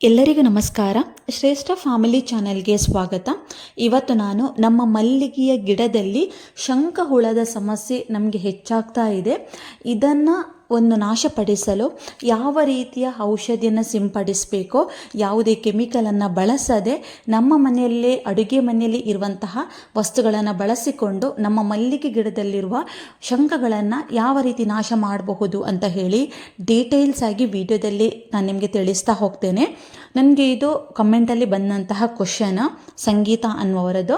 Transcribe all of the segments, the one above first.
ಎಲ್ಲರಿಗೂ ನಮಸ್ಕಾರ. ಶ್ರೇಷ್ಠ ಫ್ಯಾಮಿಲಿ ಚಾನೆಲ್ಗೆ ಸ್ವಾಗತ. ಇವತ್ತು ನಾನು ನಮ್ಮ ಮಲ್ಲಿಗೆಯ ಗಿಡದಲ್ಲಿ ಶಂಖಹುಳದ ಸಮಸ್ಯೆ ನಮಗೆ ಹೆಚ್ಚಾಗ್ತಾ ಇದೆ. ಇದನ್ನು ನಾಶಪಡಿಸಲು ಯಾವ ರೀತಿಯ ಔಷಧಿಯನ್ನು ಸಿಂಪಡಿಸಬೇಕೋ, ಯಾವುದೇ ಕೆಮಿಕಲನ್ನು ಬಳಸದೆ ನಮ್ಮ ಮನೆಯಲ್ಲೇ ಅಡುಗೆ ಮನೆಯಲ್ಲಿ ಇರುವಂತಹ ವಸ್ತುಗಳನ್ನು ಬಳಸಿಕೊಂಡು ನಮ್ಮ ಮಲ್ಲಿಗೆ ಗಿಡದಲ್ಲಿರುವ ಶಂಖಗಳನ್ನು ಯಾವ ರೀತಿ ನಾಶ ಮಾಡಬಹುದು ಅಂತ ಹೇಳಿ ಡೀಟೇಲ್ಸ್ ಆಗಿ ವಿಡಿಯೋದಲ್ಲಿ ನಾನು ನಿಮಗೆ ತಿಳಿಸ್ತಾ ಹೋಗ್ತೇನೆ. ನನಗೆ ಇದು ಕಮೆಂಟಲ್ಲಿ ಬಂದಂತಹ ಕ್ವಶನ್ ಸಂಗೀತ ಅನ್ನುವರದು.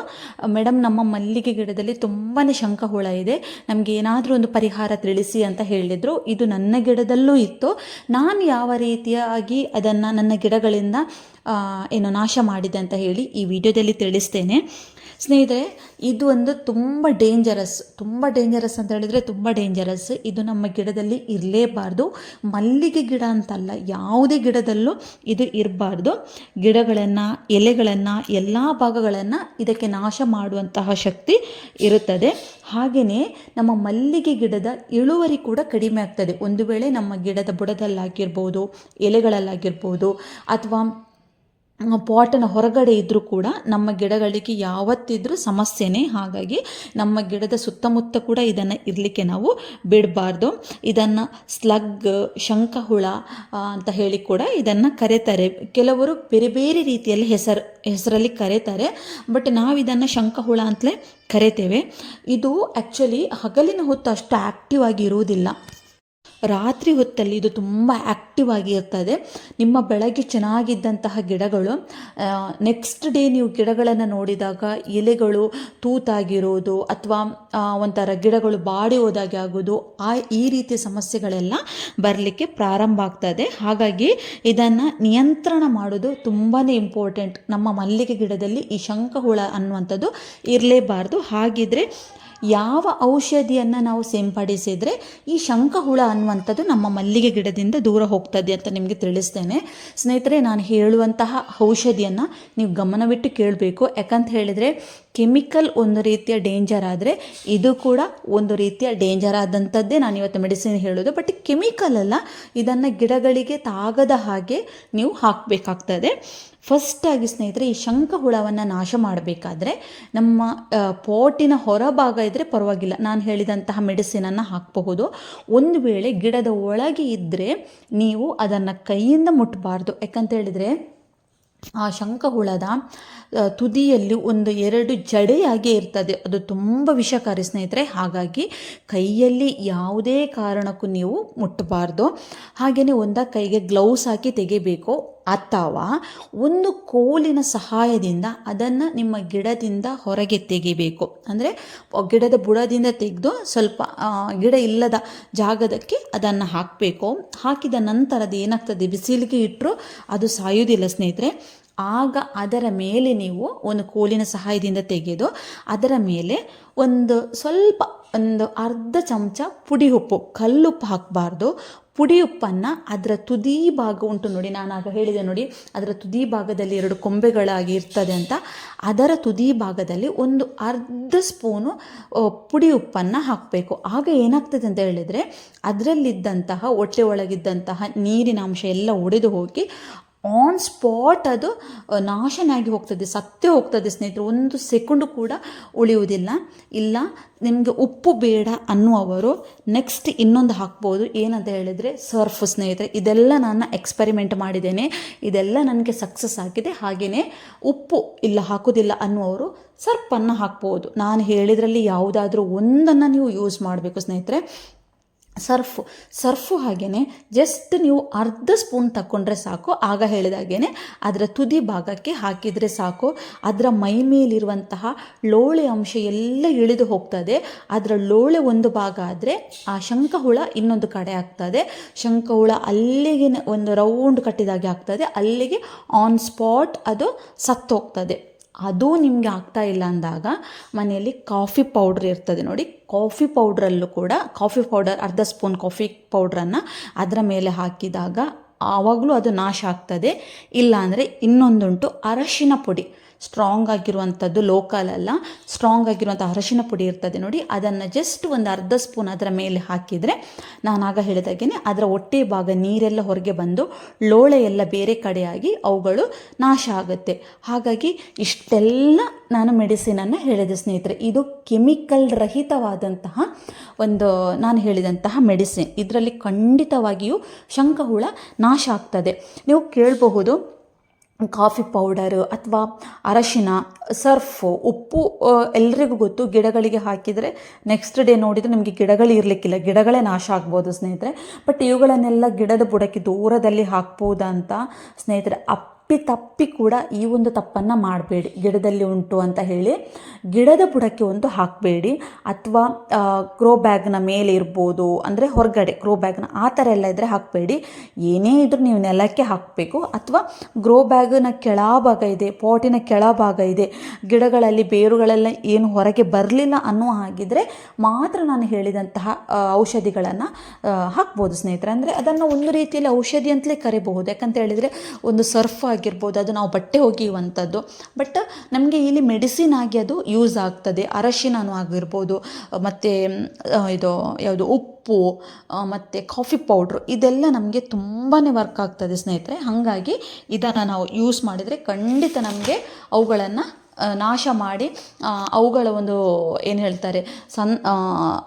ಮೇಡಮ್, ನಮ್ಮ ಮಲ್ಲಿಗೆ ಗಿಡದಲ್ಲಿ ತುಂಬಾ ಶಂಖಹುಳ ಇದೆ, ನಮಗೆ ಏನಾದರೂ ಒಂದು ಪರಿಹಾರ ತಿಳಿಸಿ ಅಂತ ಹೇಳಿದರು. ಇದು ನನ್ನ ಗಿಡದಲ್ಲೂ ಇತ್ತು. ನಾನು ಯಾವ ರೀತಿಯಾಗಿ ಅದನ್ನು ನನ್ನ ಗಿಡಗಳಿಂದ ನಾಶ ಮಾಡಿದೆ ಅಂತ ಹೇಳಿ ಈ ವಿಡಿಯೋದಲ್ಲಿ ತಿಳಿಸ್ತೇನೆ. ಸ್ನೇಹಿತರೆ, ಇದು ಒಂದು ತುಂಬ ಡೇಂಜರಸ್ ಅಂತ ಹೇಳಿದರೆ ತುಂಬ ಡೇಂಜರಸ್. ಇದು ನಮ್ಮ ಗಿಡದಲ್ಲಿ ಇರಲೇಬಾರ್ದು. ಮಲ್ಲಿಗೆ ಗಿಡ ಅಂತಲ್ಲ, ಯಾವುದೇ ಗಿಡದಲ್ಲೂ ಇದು ಇರಬಾರ್ದು. ಗಿಡಗಳನ್ನು, ಎಲೆಗಳನ್ನು, ಎಲ್ಲ ಭಾಗಗಳನ್ನು ಇದಕ್ಕೆ ನಾಶ ಮಾಡುವಂತಹ ಶಕ್ತಿ ಇರುತ್ತದೆ. ಹಾಗೆಯೇ ನಮ್ಮ ಮಲ್ಲಿಗೆ ಗಿಡದ ಇಳುವರಿ ಕೂಡ ಕಡಿಮೆ ಆಗ್ತದೆ. ಒಂದು ವೇಳೆ ನಮ್ಮ ಗಿಡದ ಬುಡದಲ್ಲಾಗಿರ್ಬೋದು, ಎಲೆಗಳಲ್ಲಾಗಿರ್ಬೋದು, ಅಥವಾ ಪಾಟನ ಹೊರಗಡೆ ಇದ್ದರೂ ಕೂಡ ನಮ್ಮ ಗಿಡಗಳಿಗೆ ಯಾವತ್ತಿದ್ರೂ ಸಮಸ್ಯೆನೇ. ಹಾಗಾಗಿ ನಮ್ಮ ಗಿಡದ ಸುತ್ತಮುತ್ತ ಕೂಡ ಇದನ್ನು ಇರಲಿಕ್ಕೆ ನಾವು ಬಿಡಬಾರ್ದು. ಇದನ್ನು ಸ್ಲಗ್, ಶಂಖಹುಳ ಅಂತ ಹೇಳಿ ಕೂಡ ಇದನ್ನು ಕರೀತಾರೆ. ಕೆಲವರು ಬೇರೆ ಬೇರೆ ರೀತಿಯಲ್ಲಿ ಹೆಸರಲ್ಲಿ ಕರೀತಾರೆ. ಬಟ್ ನಾವು ಇದನ್ನು ಶಂಖಹುಳ ಅಂತಲೇ ಕರಿತೇವೆ. ಇದು ಆ್ಯಕ್ಚುಲಿ ಹಗಲಿನ ಹೊತ್ತು ಅಷ್ಟು ಆ್ಯಕ್ಟಿವ್ ಆಗಿ ಇರುವುದಿಲ್ಲ. ರಾತ್ರಿ ಹೊತ್ತಲ್ಲಿ ಇದು ತುಂಬ ಆ್ಯಕ್ಟಿವ್ ಆಗಿರ್ತದೆ. ನಿಮ್ಮ ಬೆಳಗ್ಗೆ ಚೆನ್ನಾಗಿದ್ದಂತಹ ಗಿಡಗಳು ನೆಕ್ಸ್ಟ್ ಡೇ ನೀವು ಗಿಡಗಳನ್ನು ನೋಡಿದಾಗ ಎಲೆಗಳು ತೂತಾಗಿರೋದು, ಅಥವಾ ಒಂಥರ ಗಿಡಗಳು ಬಾಡಿ ಹೋದಾಗೆ ಆಗೋದು, ಈ ರೀತಿಯ ಸಮಸ್ಯೆಗಳೆಲ್ಲ ಬರಲಿಕ್ಕೆ ಪ್ರಾರಂಭ ಆಗ್ತದೆ. ಹಾಗಾಗಿ ಇದನ್ನು ನಿಯಂತ್ರಣ ಮಾಡೋದು ತುಂಬಾ ಇಂಪಾರ್ಟೆಂಟ್. ನಮ್ಮ ಮಲ್ಲಿಗೆ ಗಿಡದಲ್ಲಿ ಈ ಶಂಖಹುಳ ಅನ್ನುವಂಥದ್ದು ಇರಲೇಬಾರ್ದು. ಹಾಗಿದ್ರೆ ಯಾವ ಔಷಧಿಯನ್ನು ನಾವು ಸಿಂಪಡಿಸಿದರೆ ಈ ಶಂಖಹುಳ ಅನ್ನುವಂಥದ್ದು ನಮ್ಮ ಮಲ್ಲಿಗೆ ಗಿಡದಿಂದ ದೂರ ಹೋಗ್ತದೆ ಅಂತ ನಿಮಗೆ ತಿಳಿಸ್ತೇನೆ. ಸ್ನೇಹಿತರೆ, ನಾನು ಹೇಳುವಂತಹ ಔಷಧಿಯನ್ನು ನೀವು ಗಮನವಿಟ್ಟು ಕೇಳಬೇಕು. ಯಾಕಂತ ಹೇಳಿದರೆ ಕೆಮಿಕಲ್ ಒಂದು ರೀತಿಯ ಡೇಂಜರ್ ಆದರೆ ಇದು ಕೂಡ ಒಂದು ರೀತಿಯ ಡೇಂಜರ್ ಆದಂಥದ್ದೇ ನಾನು ಇವತ್ತು ಮೆಡಿಸಿನ್ ಹೇಳೋದು. ಬಟ್ ಕೆಮಿಕಲ್ ಅಲ್ಲ, ಇದನ್ನು ಗಿಡಗಳಿಗೆ ತಾಗದ ಹಾಗೆ ನೀವು ಹಾಕಬೇಕಾಗ್ತದೆ. ಫಸ್ಟಾಗಿ ಸ್ನೇಹಿತರೆ, ಈ ಶಂಖಹುಳವನ್ನು ನಾಶ ಮಾಡಬೇಕಾದ್ರೆ ನಮ್ಮ ಪಾಟಿನ ಹೊರಭಾಗ ಇದ್ದರೆ ಪರವಾಗಿಲ್ಲ, ನಾನು ಹೇಳಿದಂತಹ ಮೆಡಿಸಿನನ್ನು ಹಾಕಬಹುದು. ಒಂದು ವೇಳೆ ಗಿಡದ ಒಳಗೆ ಇದ್ದರೆ ನೀವು ಅದನ್ನು ಕೈಯಿಂದ ಮುಟ್ಟಬಾರ್ದು. ಯಾಕಂತ ಹೇಳಿದರೆ ಆ ಶಂಖಹುಳದ ತುದಿಯಲ್ಲಿ 1-2 ಜಡೆಯಾಗಿ ಇರ್ತದೆ. ಅದು ತುಂಬ ವಿಷಕಾರಿ ಸ್ನೇಹಿತರೆ. ಹಾಗಾಗಿ ಕೈಯಲ್ಲಿ ಯಾವುದೇ ಕಾರಣಕ್ಕೂ ನೀವು ಮುಟ್ಟಬಾರ್ದು. ಹಾಗೆಯೇ ಕೈಗೆ ಗ್ಲೌಸ್ ಹಾಕಿ ತೆಗಿಬೇಕು, ಅಥವಾ ಒಂದು ಕೋಲಿನ ಸಹಾಯದಿಂದ ಅದನ್ನು ನಿಮ್ಮ ಗಿಡದಿಂದ ಹೊರಗೆ ತೆಗಿಬೇಕು. ಅಂದರೆ ಗಿಡದ ಬುಡದಿಂದ ತೆಗೆದು ಸ್ವಲ್ಪ ಗಿಡ ಇಲ್ಲದ ಜಾಗದಕ್ಕೆ ಅದನ್ನು ಹಾಕಬೇಕು. ಹಾಕಿದ ನಂತರ ಅದು ಏನಾಗ್ತದೆ, ಬಿಸಿಲಿಗೆ ಇಟ್ಟರು ಅದು ಸಾಯುವುದಿಲ್ಲ ಸ್ನೇಹಿತರೆ. ಆಗ ಅದರ ಮೇಲೆ ನೀವು ಒಂದು ಕೋಲಿನ ಸಹಾಯದಿಂದ ತೆಗೆದು ಅದರ ಮೇಲೆ ಒಂದು ಅರ್ಧ ಚಮಚ ಪುಡಿ ಉಪ್ಪು, ಕಲ್ಲುಪ್ಪು ಹಾಕಬಾರ್ದು, ಪುಡಿ ಉಪ್ಪನ್ನು ಅದರ ತುದಿ ಭಾಗ ಉಂಟು ನೋಡಿ, ನಾನು ಆಗ ಹೇಳಿದೆ ನೋಡಿ, ಅದರ ತುದಿ ಭಾಗದಲ್ಲಿ 2 ಕೊಂಬೆಗಳಾಗಿ ಇರ್ತದೆ ಅಂತ, ಅದರ ತುದಿ ಭಾಗದಲ್ಲಿ ಒಂದು ಅರ್ಧ ಸ್ಪೂನು ಪುಡಿ ಉಪ್ಪನ್ನು ಹಾಕಬೇಕು. ಆಗ ಏನಾಗ್ತದೆ ಅಂತ ಹೇಳಿದರೆ ಅದರಲ್ಲಿದ್ದಂತಹ ಹೊಟ್ಟೆ ಒಳಗಿದ್ದಂತಹ ನೀರಿನ ಅಂಶ ಎಲ್ಲ ಒಡೆದು ಹೋಗಿ ಆನ್ ಸ್ಪಾಟ್ ಅದು ನಾಶನಾಗಿ ಹೋಗ್ತದೆ, ಸತ್ತೇ ಹೋಗ್ತದೆ ಸ್ನೇಹಿತರು. 1 ಸೆಕೆಂಡು ಕೂಡ ಉಳಿಯುವುದಿಲ್ಲ. ಇಲ್ಲ ನಿಮಗೆ ಉಪ್ಪು ಬೇಡ ಅನ್ನುವರು ನೆಕ್ಸ್ಟ್ ಇನ್ನೊಂದು ಹಾಕ್ಬೋದು. ಏನಂತ ಹೇಳಿದರೆ ಸರ್ಫ್ ಸ್ನೇಹಿತರೆ. ಇದೆಲ್ಲ ನಾನು ಎಕ್ಸ್ಪೆರಿಮೆಂಟ್ ಮಾಡಿದ್ದೇನೆ, ಇದೆಲ್ಲ ನನಗೆ ಸಕ್ಸಸ್ ಆಗಿದೆ. ಹಾಗೆಯೇ ಉಪ್ಪು ಇಲ್ಲ ಹಾಕೋದಿಲ್ಲ ಅನ್ನುವರು ಸರ್ಫನ್ನು ಹಾಕ್ಬೋದು. ನಾನು ಹೇಳಿದ್ರಲ್ಲಿ ಯಾವುದಾದ್ರೂ ಒಂದನ್ನು ನೀವು ಯೂಸ್ ಮಾಡಬೇಕು ಸ್ನೇಹಿತರೆ. ಸರ್ಫು ಹಾಗೆಯೇ ಜಸ್ಟ್ ನೀವು ಅರ್ಧ ಸ್ಪೂನ್ ತಗೊಂಡ್ರೆ ಸಾಕು. ಆಗ ಹೇಳಿದಾಗೇ ಅದರ ತುದಿ ಭಾಗಕ್ಕೆ ಹಾಕಿದರೆ ಸಾಕು. ಅದರ ಮೈ ಮೇಲಿರುವಂತಹ ಲೋಳೆ ಅಂಶ ಎಲ್ಲ ಇಳಿದು ಹೋಗ್ತದೆ. ಅದರ ಲೋಳೆ ಒಂದು ಭಾಗ ಆದರೆ ಆ ಶಂಖಹುಳ ಇನ್ನೊಂದು ಕಡೆ ಆಗ್ತದೆ. ಶಂಖಹುಳ ಅಲ್ಲಿಗೆ ಒಂದು ರೌಂಡ್ ಕಟ್ಟಿದಾಗೆ ಆಗ್ತದೆ, ಅಲ್ಲಿಗೆ ಆನ್ ಸ್ಪಾಟ್ ಅದು ಸತ್ತೋಗ್ತದೆ. ಅದು ನಿಮಗೆ ಆಗ್ತಾ ಇಲ್ಲ ಅಂದಾಗ ಮನೆಯಲ್ಲಿ ಕಾಫಿ ಪೌಡ್ರ್ ಇರ್ತದೆ ನೋಡಿ, ಕಾಫಿ ಪೌಡರ್ ಅರ್ಧ ಸ್ಪೂನ್ ಕಾಫಿ ಪೌಡ್ರನ್ನು ಅದರ ಮೇಲೆ ಹಾಕಿದಾಗ ಆವಾಗಲೂ ಅದು ನಾಶ ಆಗ್ತದೆ. ಇಲ್ಲಾಂದರೆ ಇನ್ನೊಂದುಂಟು ಅರಶಿನ ಪುಡಿ, ಸ್ಟ್ರಾಂಗ್ ಆಗಿರುವಂಥದ್ದು, ಲೋಕಲ್ ಅಲ್ಲ, ಸ್ಟ್ರಾಂಗ್ ಆಗಿರುವಂಥ ಅರಶಿನ ಪುಡಿ ಇರ್ತದೆ ನೋಡಿ, ಅದನ್ನು ಜಸ್ಟ್ ಒಂದು ಅರ್ಧ ಸ್ಪೂನ್ ಅದರ ಮೇಲೆ ಹಾಕಿದರೆ, ನಾನಾಗ ಹೇಳಿದಾಗೇ ಅದರ ಹೊಟ್ಟೆ ಭಾಗ ನೀರೆಲ್ಲ ಹೊರಗೆ ಬಂದು ಲೋಳೆ ಎಲ್ಲ ಬೇರೆ ಕಡೆಯಾಗಿ ಅವುಗಳು ನಾಶ ಆಗುತ್ತೆ. ಹಾಗಾಗಿ ಇಷ್ಟೆಲ್ಲ ನಾನು ಮೆಡಿಸಿನನ್ನು ಹೇಳಿದೆ ಸ್ನೇಹಿತರೆ. ಇದು ಕೆಮಿಕಲ್ ರಹಿತವಾದಂತಹ ಒಂದು ನಾನು ಹೇಳಿದಂತಹ ಮೆಡಿಸಿನ್. ಇದರಲ್ಲಿ ಖಂಡಿತವಾಗಿಯೂ ಶಂಖಹುಳ ನಾಶ ಆಗ್ತದೆ. ನೀವು ಕೇಳಬಹುದು ಕಾಫಿ ಪೌಡರು ಅಥವಾ ಅರಶಿನ, ಸರ್ಫು, ಉಪ್ಪು ಎಲ್ರಿಗೂ ಗೊತ್ತು, ಗಿಡಗಳಿಗೆ ಹಾಕಿದರೆ ನೆಕ್ಸ್ಟ್ ಡೇ ನೋಡಿದರೆ ನಿಮಗೆ ಗಿಡಗಳು ಇರಲಿಕ್ಕಿಲ್ಲ, ಗಿಡಗಳೇ ನಾಶ ಆಗ್ಬೋದು ಸ್ನೇಹಿತರೆ. ಬಟ್ ಇವುಗಳನ್ನೆಲ್ಲ ಗಿಡದ ಬುಡಕ್ಕೆ ದೂರದಲ್ಲಿ ಹಾಕ್ಬೋದಂತ ಸ್ನೇಹಿತರೆ. ತಪ್ಪಿ ಕೂಡ ಈ ಒಂದು ತಪ್ಪನ್ನು ಮಾಡಬೇಡಿ. ಗಿಡದಲ್ಲಿ ಉಂಟು ಅಂತ ಹೇಳಿ ಗಿಡದ ಬುಡಕ್ಕೆ ಒಂದು ಹಾಕಬೇಡಿ, ಅಥವಾ ಗ್ರೋ ಬ್ಯಾಗ್ನ ಮೇಲೆ ಇರ್ಬೋದು, ಅಂದರೆ ಹೊರಗಡೆ ಗ್ರೋ ಬ್ಯಾಗ್ನ ಆ ಥರ ಎಲ್ಲ ಇದ್ದರೆ ಹಾಕಬೇಡಿ. ಏನೇ ಇದ್ರೂ ನೀವು ನೆಲಕ್ಕೆ ಹಾಕಬೇಕು, ಅಥವಾ ಗ್ರೋ ಬ್ಯಾಗ್ನ ಕೆಳಭಾಗ ಇದೆ, ಪಾಟಿನ ಕೆಳಭಾಗ ಇದೆ, ಗಿಡಗಳಲ್ಲಿ ಬೇರುಗಳೆಲ್ಲ ಏನು ಹೊರಗೆ ಬರಲಿಲ್ಲ ಅನ್ನೋ ಹಾಗಿದ್ರೆ ಮಾತ್ರ ನಾನು ಹೇಳಿದಂತಹ ಔಷಧಿಗಳನ್ನು ಹಾಕ್ಬೋದು ಸ್ನೇಹಿತರೆ. ಅಂದರೆ ಅದನ್ನು ಒಂದು ರೀತಿಯಲ್ಲಿ ಔಷಧಿ ಅಂತಲೇ ಕರಿಬಹುದು. ಯಾಕಂತ ಹೇಳಿದರೆ ಒಂದು ಸರ್ಫ್ ಆಗಿರ್ಬೋದು, ಅದು ನಾವು ಬಟ್ಟೆ ಒಗೆಯುವಂಥದ್ದು, ಬಟ್ ನಮಗೆ ಇಲ್ಲಿ ಮೆಡಿಸಿನ್ ಆಗಿ ಅದು ಯೂಸ್ ಆಗ್ತದೆ. ಅರಶಿನೂ ಆಗಿರ್ಬೋದು, ಮತ್ತು ಇದು ಯಾವುದು ಉಪ್ಪು ಮತ್ತು ಕಾಫಿ ಪೌಡ್ರು, ಇದೆಲ್ಲ ನಮಗೆ ತುಂಬಾ ವರ್ಕ್ ಆಗ್ತದೆ ಸ್ನೇಹಿತರೆ. ಹಾಗಾಗಿ ಇದನ್ನು ನಾವು ಯೂಸ್ ಮಾಡಿದರೆ ಖಂಡಿತ ನಮಗೆ ಅವುಗಳನ್ನು ನಾಶ ಮಾಡಿ, ಅವುಗಳ ಒಂದು ಏನು ಹೇಳ್ತಾರೆ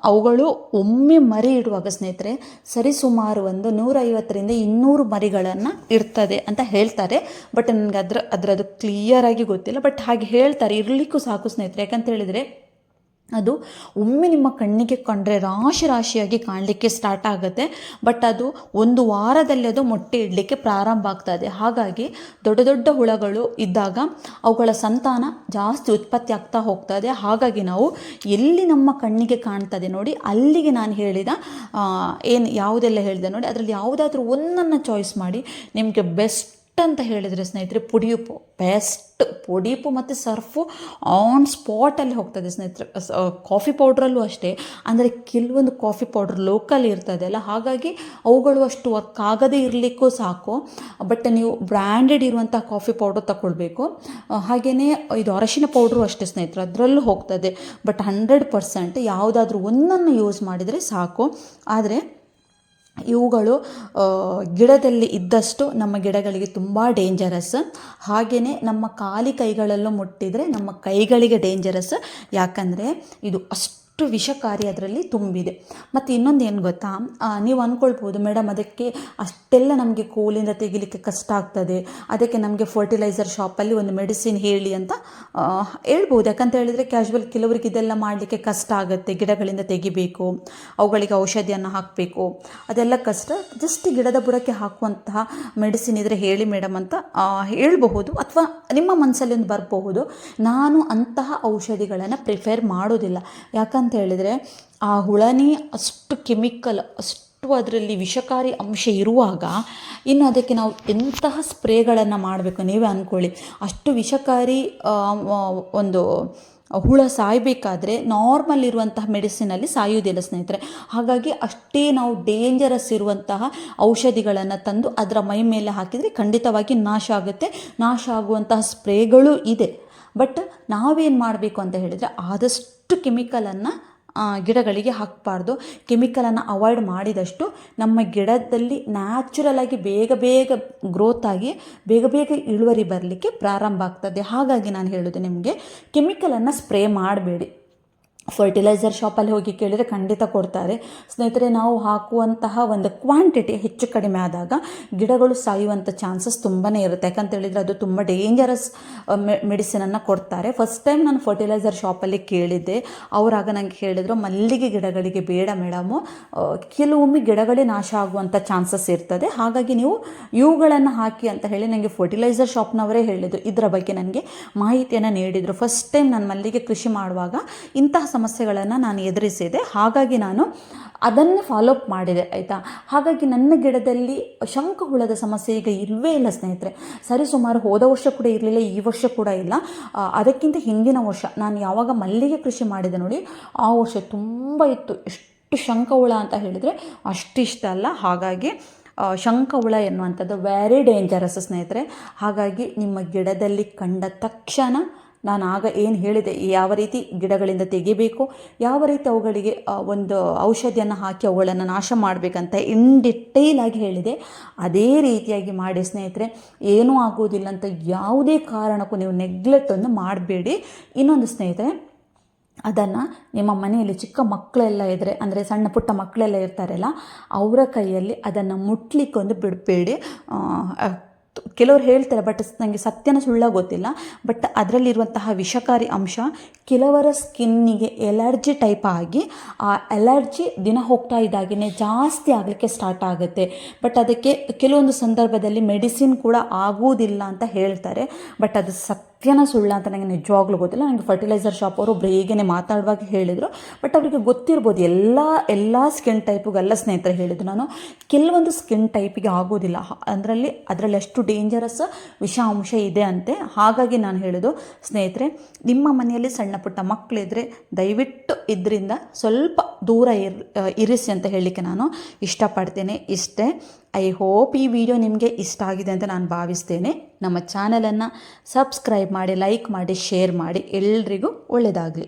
ಅವುಗಳು ಒಮ್ಮೆ ಮರಿ ಇಡುವಾಗ ಸ್ನೇಹಿತರೆ ಸರಿಸುಮಾರು ಒಂದು 150ರಿಂದ 200 ಮರಿಗಳನ್ನು ಇಡ್ತದೆ ಅಂತ ಹೇಳ್ತಾರೆ. ಬಟ್ ನನಗೆ ಅದರದ್ದು ಕ್ಲಿಯರಾಗಿ ಗೊತ್ತಿಲ್ಲ, ಬಟ್ ಹಾಗೆ ಹೇಳ್ತಾರೆ. ಇರಲಿಕ್ಕೂ ಸಾಕು ಸ್ನೇಹಿತರೆ. ಯಾಕಂತ ಹೇಳಿದರೆ ಅದು ಒಮ್ಮೆ ನಿಮ್ಮ ಕಣ್ಣಿಗೆ ಕಂಡ್ರೆ ರಾಶಿಯಾಗಿ ಕಾಣಲಿಕ್ಕೆ ಸ್ಟಾರ್ಟ್ ಆಗುತ್ತೆ. ಬಟ್ ಅದು ಒಂದು ವಾರದಲ್ಲಿ ಅದು ಮೊಟ್ಟೆ ಇಡಲಿಕ್ಕೆ ಪ್ರಾರಂಭ ಆಗ್ತದೆ. ಹಾಗಾಗಿ ದೊಡ್ಡ ಹುಳಗಳು ಇದ್ದಾಗ ಅವುಗಳ ಸಂತಾನ ಜಾಸ್ತಿ ಉತ್ಪತ್ತಿ ಆಗ್ತಾ ಹೋಗ್ತದೆ. ಹಾಗಾಗಿ ನಾವು ಎಲ್ಲಿ ನಮ್ಮ ಕಣ್ಣಿಗೆ ಕಾಣ್ತದೆ ನೋಡಿ, ಅಲ್ಲಿಗೆ ನಾನು ಹೇಳಿದ ಯಾವುದೆಲ್ಲ ಹೇಳಿದೆ ನೋಡಿ, ಅದರಲ್ಲಿ ಯಾವುದಾದ್ರೂ ಒಂದನ್ನು ಚಾಯ್ಸ್ ಮಾಡಿ. ನಿಮಗೆ ಬೆಸ್ಟ್ ಅಂತ ಹೇಳಿದರೆ ಸ್ನೇಹಿತರೆ ಪುಡಿಯುಪ್ಪು ಬೆಸ್ಟ್. ಪುಡಿಯುಪ್ಪು ಮತ್ತು ಸರ್ಫು ಆನ್ ಸ್ಪಾಟಲ್ಲಿ ಹೋಗ್ತದೆ ಸ್ನೇಹಿತರೆ. ಕಾಫಿ ಪೌಡ್ರಲ್ಲೂ ಅಷ್ಟೇ. ಅಂದರೆ ಕೆಲವೊಂದು ಕಾಫಿ ಪೌಡ್ರ್ ಲೋಕಲ್ ಇರ್ತದೆ ಅಲ್ಲ, ಹಾಗಾಗಿ ಅವುಗಳು ಅಷ್ಟು ವರ್ಕ್ ಆಗದೇ ಇರಲಿಕ್ಕೂ ಸಾಕು. ಬಟ್ ನೀವು ಬ್ರ್ಯಾಂಡೆಡ್ ಇರುವಂಥ ಕಾಫಿ ಪೌಡ್ರ್ ತಗೊಳ್ಬೇಕು. ಹಾಗೆಯೇ ಇದು ಅರಶಿನ ಪೌಡ್ರು ಅಷ್ಟೇ ಸ್ನೇಹಿತರೆ, ಅದರಲ್ಲೂ ಹೋಗ್ತದೆ. ಬಟ್ 100% ಯಾವುದಾದ್ರೂ ಒಂದನ್ನು ಯೂಸ್ ಮಾಡಿದರೆ ಸಾಕು. ಆದರೆ ಇವುಗಳು ಗಿಡದಲ್ಲಿ ಇದ್ದಷ್ಟು ನಮ್ಮ ಗಿಡಗಳಿಗೆ ತುಂಬ ಡೇಂಜರಸ್. ಹಾಗೆಯೇ ನಮ್ಮ ಕೈಗಳಲ್ಲೂ ಮುಟ್ಟಿದರೆ ನಮ್ಮ ಕೈಗಳಿಗೆ ಡೇಂಜರಸ್. ಯಾಕಂದರೆ ಇದು ಅಷ್ಟು ವಿಷಕಾರಿ ಅದರಲ್ಲಿ ತುಂಬಿದೆ. ಮತ್ತು ಇನ್ನೊಂದು ಏನು ಗೊತ್ತಾ, ನೀವು ಅಂದ್ಕೊಳ್ಬೋದು ಮೇಡಮ್ ಅದಕ್ಕೆ ಅಷ್ಟೆಲ್ಲ ನಮಗೆ ಕೂಲಿಂದ ತೆಗಿಲಿಕ್ಕೆ ಕಷ್ಟ ಆಗ್ತದೆ, ಅದಕ್ಕೆ ನಮಗೆ ಫರ್ಟಿಲೈಸರ್ ಶಾಪಲ್ಲಿ ಒಂದು ಮೆಡಿಸಿನ್ ಹೇಳಿ ಅಂತ ಹೇಳ್ಬೋದು. ಯಾಕಂತ ಹೇಳಿದರೆ ಕ್ಯಾಶುವಲ್ ಕೆಲವರಿಗೆ ಇದೆಲ್ಲ ಮಾಡಲಿಕ್ಕೆ ಕಷ್ಟ ಆಗುತ್ತೆ. ಗಿಡಗಳಿಂದ ತೆಗಿಬೇಕು, ಅವುಗಳಿಗೆ ಔಷಧಿಯನ್ನು ಹಾಕಬೇಕು, ಅದೆಲ್ಲ ಕಷ್ಟ. ಜಸ್ಟ್ ಗಿಡದ ಬುಡಕ್ಕೆ ಹಾಕುವಂತಹ ಮೆಡಿಸಿನ್ ಇದ್ದರೆ ಹೇಳಿ ಮೇಡಮ್ ಅಂತ ಹೇಳಬಹುದು, ಅಥವಾ ನಿಮ್ಮ ಮನಸ್ಸಲ್ಲಿ ಒಂದು ಬರಬಹುದು. ನಾನು ಅಂತಹ ಔಷಧಿಗಳನ್ನು ಪ್ರಿಫೇರ್ ಮಾಡೋದಿಲ್ಲ. ಯಾಕಂತ ಹೇಳಿದರೆ ಆ ಹುಳನೇ ಅಷ್ಟು ಕೆಮಿಕಲ್, ಅಷ್ಟು ಅದರಲ್ಲಿ ವಿಷಕಾರಿ ಅಂಶ ಇರುವಾಗ ಇನ್ನು ಅದಕ್ಕೆ ನಾವು ಎಂತಹ ಸ್ಪ್ರೇಗಳನ್ನು ಮಾಡಬೇಕು ನೀವೇ ಅಂದ್ಕೊಳ್ಳಿ. ಅಷ್ಟು ವಿಷಕಾರಿ ಒಂದು ಹುಳ ಸಾಯಬೇಕಾದ್ರೆ ನಾರ್ಮಲ್ ಇರುವಂತಹ ಮೆಡಿಸಿನಲ್ಲಿ ಸಾಯುವುದಿಲ್ಲ ಸ್ನೇಹಿತರೆ. ಹಾಗಾಗಿ ಅಷ್ಟೇ ನಾವು ಡೇಂಜರಸ್ ಇರುವಂತಹ ಔಷಧಿಗಳನ್ನು ತಂದು ಅದರ ಮೈ ಮೇಲೆ ಹಾಕಿದರೆ ಖಂಡಿತವಾಗಿ ನಾಶ ಆಗುತ್ತೆ. ನಾಶ ಆಗುವಂತಹ ಸ್ಪ್ರೇಗಳು ಇದೆ. ಬಟ್ ನಾವೇನು ಮಾಡಬೇಕು ಅಂತ ಹೇಳಿದರೆ ಆದಷ್ಟು ಕೆಮಿಕಲನ್ನು ಗಿಡಗಳಿಗೆ ಹಾಕಬಾರ್ದು. ಕೆಮಿಕಲನ್ನು ಅವಾಯ್ಡ್ ಮಾಡಿದಷ್ಟು ನಮ್ಮ ಗಿಡದಲ್ಲಿ ನ್ಯಾಚುರಲಾಗಿ ಬೇಗ ಗ್ರೋತ್ ಆಗಿ ಬೇಗ ಇಳುವರಿ ಬರಲಿಕ್ಕೆ ಪ್ರಾರಂಭ ಆಗ್ತದೆ. ಹಾಗಾಗಿ ನಾನು ಹೇಳೋದು ನಿಮಗೆ ಕೆಮಿಕಲನ್ನು ಸ್ಪ್ರೇ ಮಾಡಬೇಡಿ. ಫರ್ಟಿಲೈಸರ್ ಶಾಪಲ್ಲಿ ಹೋಗಿ ಕೇಳಿದರೆ ಖಂಡಿತ ಕೊಡ್ತಾರೆ ಸ್ನೇಹಿತರೆ. ನಾವು ಹಾಕುವಂತಹ ಒಂದು ಕ್ವಾಂಟಿಟಿ ಹೆಚ್ಚು ಕಡಿಮೆ ಆದಾಗ ಗಿಡಗಳು ಸಾಯುವಂಥ ಚಾನ್ಸಸ್ ತುಂಬಾ ಇರುತ್ತೆ. ಯಾಕಂತ ಹೇಳಿದರೆ ಅದು ತುಂಬ ಡೇಂಜರಸ್ ಮೆಡಿಸಿನನ್ನು ಕೊಡ್ತಾರೆ. ಫಸ್ಟ್ ಟೈಮ್ ನಾನು ಫರ್ಟಿಲೈಸರ್ ಶಾಪಲ್ಲಿ ಕೇಳಿದ್ದೆ. ಅವರಾಗ ನನಗೆ ಹೇಳಿದರು ಮಲ್ಲಿಗೆ ಗಿಡಗಳಿಗೆ ಬೇಡ ಮೇಡಮು, ಕೆಲವೊಮ್ಮೆ ಗಿಡಗಳೇ ನಾಶ ಆಗುವಂಥ ಚಾನ್ಸಸ್ ಇರ್ತದೆ, ಹಾಗಾಗಿ ನೀವು ಇವುಗಳನ್ನು ಹಾಕಿ ಅಂತ ಹೇಳಿ ನನಗೆ ಫರ್ಟಿಲೈಸರ್ ಶಾಪ್ನವರೇ ಹೇಳಿದರು. ಇದರ ಬಗ್ಗೆ ನನಗೆ ಮಾಹಿತಿಯನ್ನು ನೀಡಿದರು. ಫಸ್ಟ್ ಟೈಮ್ ನಾನು ಮಲ್ಲಿಗೆ ಕೃಷಿ ಮಾಡುವಾಗ ಇಂತಹ ಸಮಸ್ಯೆಗಳನ್ನು ನಾನು ಎದುರಿಸಿದೆ. ಹಾಗಾಗಿ ನಾನು ಅದನ್ನು ಫಾಲೋಅಪ್ ಮಾಡಿದೆ ಆಯಿತಾ. ಹಾಗಾಗಿ ನನ್ನ ಗಿಡದಲ್ಲಿ ಶಂಖಹುಳದ ಸಮಸ್ಯೆ ಈಗ ಇಲ್ಲವೇ ಇಲ್ಲ ಸ್ನೇಹಿತರೆ. ಸರಿಸುಮಾರು ಹೋದ ವರ್ಷ ಕೂಡ ಇರಲಿಲ್ಲ, ಈ ವರ್ಷ ಕೂಡ ಇಲ್ಲ. ಅದಕ್ಕಿಂತ ಹಿಂದಿನ ವರ್ಷ ನಾನು ಯಾವಾಗ ಮಲ್ಲಿಗೆ ಕೃಷಿ ಮಾಡಿದೆ ನೋಡಿ, ಆ ವರ್ಷ ತುಂಬ ಇತ್ತು. ಎಷ್ಟು ಶಂಖಹುಳ ಅಂತ ಹೇಳಿದರೆ ಅಷ್ಟಿಷ್ಟ ಅಲ್ಲ. ಹಾಗಾಗಿ ಶಂಖಹುಳ ಎನ್ನುವಂಥದ್ದು ವೆರಿ ಡೇಂಜರಸ್ ಸ್ನೇಹಿತರೆ. ಹಾಗಾಗಿ ನಿಮ್ಮ ಗಿಡದಲ್ಲಿ ಕಂಡ ತಕ್ಷಣ ನಾನು ಆಗ ಏನು ಹೇಳಿದೆ, ಯಾವ ರೀತಿ ಗಿಡಗಳಿಂದ ತೆಗಿಬೇಕು, ಯಾವ ರೀತಿ ಅವುಗಳಿಗೆ ಒಂದು ಔಷಧಿಯನ್ನು ಹಾಕಿ ಅವುಗಳನ್ನು ನಾಶ ಮಾಡಬೇಕಂತ ಇನ್ ಡಿಟೇಲ್ ಆಗಿ ಹೇಳಿದೆ. ಅದೇ ರೀತಿಯಾಗಿ ಮಾಡಿ ಸ್ನೇಹಿತರೆ. ಏನೂ ಆಗೋದಿಲ್ಲ ಅಂತ ಯಾವುದೇ ಕಾರಣಕ್ಕೂ ನೀವು ನೆಗ್ಲೆಕ್ಟನ್ನು ಮಾಡಬೇಡಿ. ಇನ್ನೊಂದು ಸ್ನೇಹಿತರೆ, ಅದನ್ನು ನಿಮ್ಮ ಮನೆಯಲ್ಲಿ ಚಿಕ್ಕ ಮಕ್ಕಳೆಲ್ಲ ಇದ್ದರೆ, ಅಂದರೆ ಸಣ್ಣ ಪುಟ್ಟ ಮಕ್ಕಳೆಲ್ಲ ಇರ್ತಾರಲ್ಲ, ಅವರ ಕೈಯಲ್ಲಿ ಅದನ್ನು ಮುಟ್ಲಿಕ್ಕೊಂದು ಬಿಡಬೇಡಿ. ಕೆಲವರು ಹೇಳ್ತಾರೆ, ಬಟ್ ನನಗೆ ಸತ್ಯನ ಸುಳ್ಳ ಗೊತ್ತಿಲ್ಲ, ಬಟ್ ಅದರಲ್ಲಿರುವಂತಹ ವಿಷಕಾರಿ ಅಂಶ ಕೆಲವರ ಸ್ಕಿನ್ನಿಗೆ ಎಲರ್ಜಿ ಟೈಪ್ ಆಗಿ ಆ ಎಲರ್ಜಿ ದಿನ ಹೋಗ್ತಾ ಇದ್ದಾಗೇ ಜಾಸ್ತಿ ಆಗಲಿಕ್ಕೆ ಸ್ಟಾರ್ಟ್ ಆಗುತ್ತೆ. ಬಟ್ ಅದಕ್ಕೆ ಕೆಲವೊಂದು ಸಂದರ್ಭದಲ್ಲಿ ಮೆಡಿಸಿನ್ ಕೂಡ ಆಗುವುದಿಲ್ಲ ಅಂತ ಹೇಳ್ತಾರೆ. ಬಟ್ ಅದು ಸತ್ಯನ ಸುಳ್ಳ ಅಂತ ನನಗೆ ನಿಜವಾಗ್ಲೂ ಗೊತ್ತಿಲ್ಲ. ನನಗೆ ಫರ್ಟಿಲೈಸರ್ ಶಾಪ್ ಅವರು ಬೇಗನೆ ಮಾತಾಡುವಾಗ ಹೇಳಿದರು, ಬಟ್ ಅವರಿಗೆ ಗೊತ್ತಿರ್ಬೋದು. ಎಲ್ಲ ಸ್ಕಿನ್ ಟೈಪಿಗೆಲ್ಲ ಸ್ನೇಹಿತರೆ ಹೇಳಿದ್ದು ನಾನು, ಕೆಲವೊಂದು ಸ್ಕಿನ್ ಟೈಪಿಗೆ ಆಗೋದಿಲ್ಲ, ಅದರಲ್ಲಿ ಅಷ್ಟು ಡೇಂಜರಸ್ ವಿಷ ಅಂಶ ಇದೆ ಅಂತೆ. ಹಾಗಾಗಿ ನಾನು ಹೇಳೋದು ಸ್ನೇಹಿತರೆ, ನಿಮ್ಮ ಮನೆಯಲ್ಲಿ ಸಣ್ಣ ಪುಟ್ಟ ಮಕ್ಕಳಿದ್ರೆ ದಯವಿಟ್ಟು ಇದರಿಂದ ಸ್ವಲ್ಪ ದೂರ ಇರಿಸಿ ಅಂತ ಹೇಳಲಿಕ್ಕೆ ನಾನು ಇಷ್ಟಪಡ್ತೇನೆ. ಇಷ್ಟೇ. ಐ ಹೋಪ್ ಈ ವಿಡಿಯೋ ನಿಮಗೆ ಇಷ್ಟ ಆಗಿದೆ ಅಂತ ನಾನು ಭಾವಿಸ್ತೇನೆ. ನಮ್ಮ ಚಾನಲನ್ನು ಸಬ್ಸ್ಕ್ರೈಬ್ ಮಾಡಿ, ಲೈಕ್ ಮಾಡಿ, ಶೇರ್ ಮಾಡಿ. ಎಲ್ರಿಗೂ ಒಳ್ಳೆಯದಾಗಲಿ.